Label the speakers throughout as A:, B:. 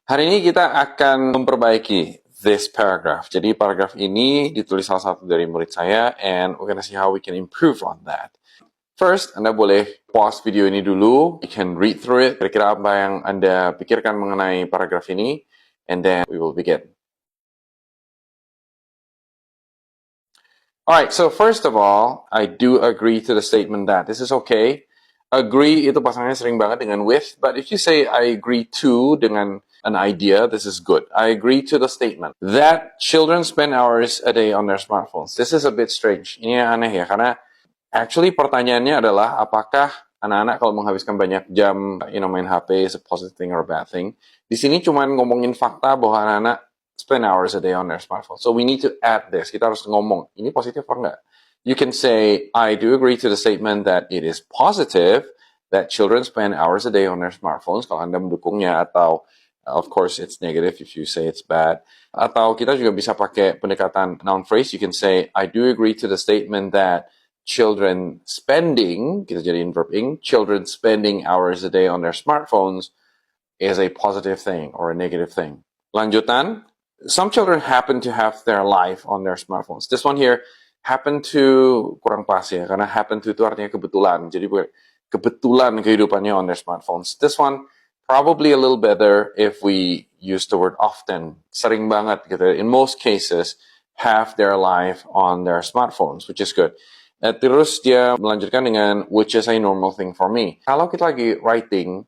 A: Hari ini kita akan memperbaiki this paragraph. Jadi paragraph ini ditulis salah satu dari murid saya, and we're gonna see how we can improve on that. First, Anda boleh pause video ini dulu. You can read through it. Kira-kira apa yang Anda pikirkan mengenai paragraph ini, and then we will begin. Alright, so first of all, I do agree to the statement that. This is okay. Agree itu pasangannya sering banget dengan with, but if you say I agree to dengan an idea, this is good. I agree to the statement that children spend hours a day on their smartphones. This is a bit strange. Ini aneh ya, karena actually pertanyaannya adalah apakah anak-anak kalau menghabiskan banyak jam main HP is a positive thing or a bad thing. Di sini cuma ngomongin fakta bahwa anak-anak spend hours a day on their smartphone. So we need to add this. Kita harus ngomong, ini positif apa enggak? You can say, I do agree to the statement that it is positive that children spend hours a day on their smartphones. Kalau Anda mendukungnya, atau of course it's negative if you say it's bad. Atau kita juga bisa pakai pendekatan noun phrase. You can say, I do agree to the statement that children spending, kita jadiin verb ing, children spending hours a day on their smartphones is a positive thing or a negative thing. Lanjutan, some children happen to have their life on their smartphones. This one here, happen to kurang pas ya, karena happen to itu artinya kebetulan. Jadi kebetulan kehidupannya on their smartphones. This one probably a little better if we use the word often. Sering banget gitu. In most cases, have their life on their smartphones, which is good. Terus dia melanjutkan dengan which is a normal thing for me. Kalau kita lagi writing,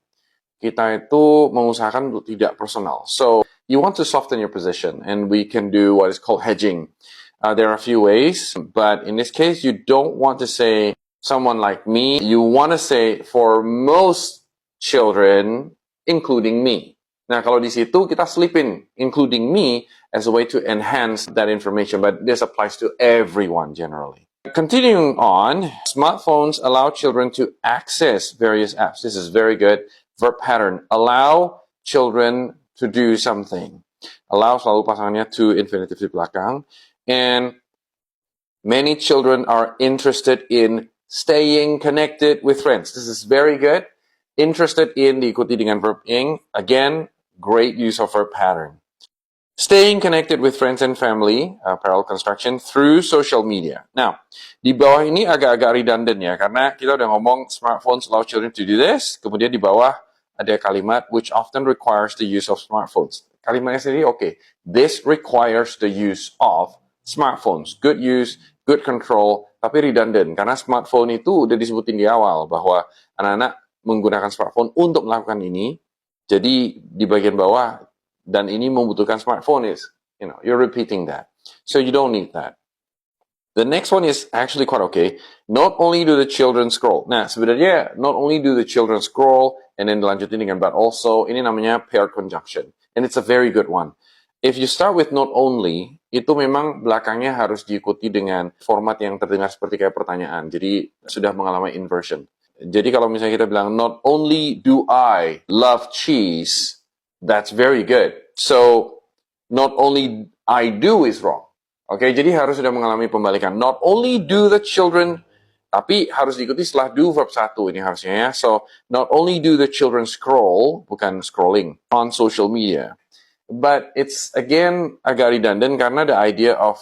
A: kita itu mengusahakan untuk tidak personal. So you want to soften your position, and we can do what is called hedging. There are a few ways, but in this case, you don't want to say someone like me. You want to say for most children, including me. Nah, kalau di situ kita selipin including me as a way to enhance that information, but this applies to everyone generally. Continuing on, smartphones allow children to access various apps. This is very good. Verb pattern, allow children to do something. Allow selalu pasangannya to infinitive di belakang. And many children are interested in staying connected with friends. This is very good. Interested in diikuti dengan verb ing. Again, great use of verb pattern. Staying connected with friends and family, parallel construction, through social media. Now, di bawah ini agak-agak redundant ya, karena kita udah ngomong smartphones allow children to do this. Kemudian di bawah ada kalimat which often requires the use of smartphones. Kalimatnya sendiri, okay. This requires the use of smartphones. Good use, good control, tapi redundant. Karena smartphone itu udah disebutin di awal bahwa anak-anak menggunakan smartphone untuk melakukan ini. Jadi di bagian bawah, dan ini membutuhkan smartphone is, you're repeating that. So you don't need that. The next one is actually quite okay. Not only do the children scroll. Nah, sebenarnya not only do the children scroll, and then dilanjutin dengan but also, ini namanya paired conjunction. And it's a very good one. If you start with not only, itu memang belakangnya harus diikuti dengan format yang terdengar seperti kayak pertanyaan. Jadi sudah mengalami inversion. Jadi kalau misalnya kita bilang, not only do I love cheese, that's very good. So, not only I do is wrong. Oke, jadi harus sudah mengalami pembalikan. Not only do the children, tapi harus diikuti setelah do verb 1 ini harusnya ya. So, not only do the children scroll, bukan scrolling, on social media. But it's, again, agak redundant karena the idea of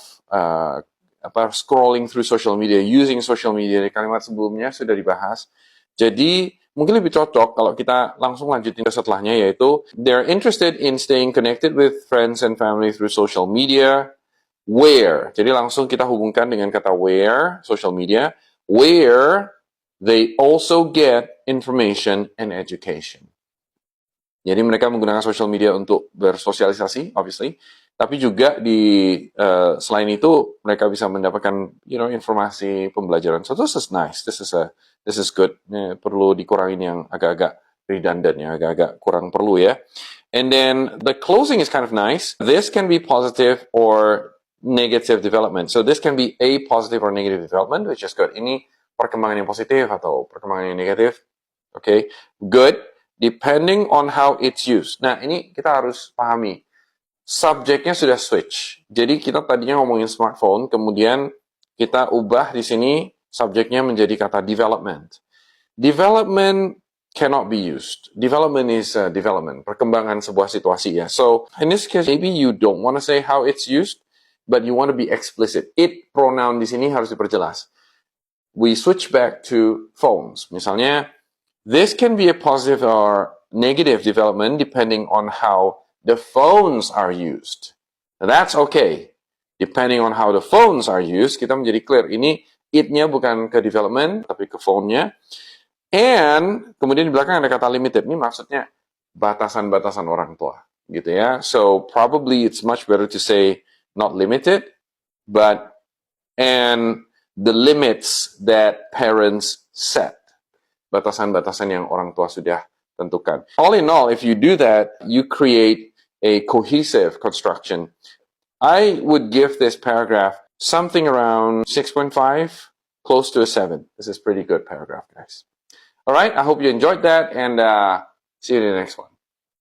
A: scrolling through social media, using social media, di kalimat sebelumnya sudah dibahas. Jadi, mungkin lebih cocok kalau kita langsung lanjutin ke setelahnya, yaitu they're interested in staying connected with friends and family through social media, where. Jadi langsung kita hubungkan dengan kata where, social media, where they also get information and education. Jadi mereka menggunakan social media untuk bersosialisasi, obviously, tapi juga di selain itu mereka bisa mendapatkan, informasi pembelajaran. So this is nice. This is good. Perlu dikurangin yang agak-agak redundant ya, agak-agak kurang perlu ya. And then the closing is kind of nice. This can be positive or negative development. So this can be a positive or negative development, which is good. Ini perkembangan yang positif atau perkembangan yang negatif. Okay, good. Depending on how it's used. Nah, ini kita harus pahami. Subjeknya sudah switch. Jadi kita tadinya ngomongin smartphone, kemudian kita ubah di sini subjeknya menjadi kata development. Development cannot be used. Development is development, perkembangan sebuah situasi ya. So in this case, maybe you don't want to say how it's used, but you want to be explicit. It pronoun di sini harus diperjelas. We switch back to phones. Misalnya, this can be a positive or negative development depending on how the phones are used. That's okay. Depending on how the phones are used, kita menjadi clear. Ini it-nya bukan ke development, tapi ke phone-nya. And kemudian di belakang ada kata limited. Ini maksudnya batasan-batasan orang tua, gitu ya. So probably it's much better to say not limited, but and the limits that parents set. Batasan-batasan yang orang tua sudah tentukan. All in all, if you do that, you create a cohesive construction. I would give this paragraph something around 6.5, close to a 7. This is pretty good paragraph, guys. All right, I hope you enjoyed that, and see you in the next one.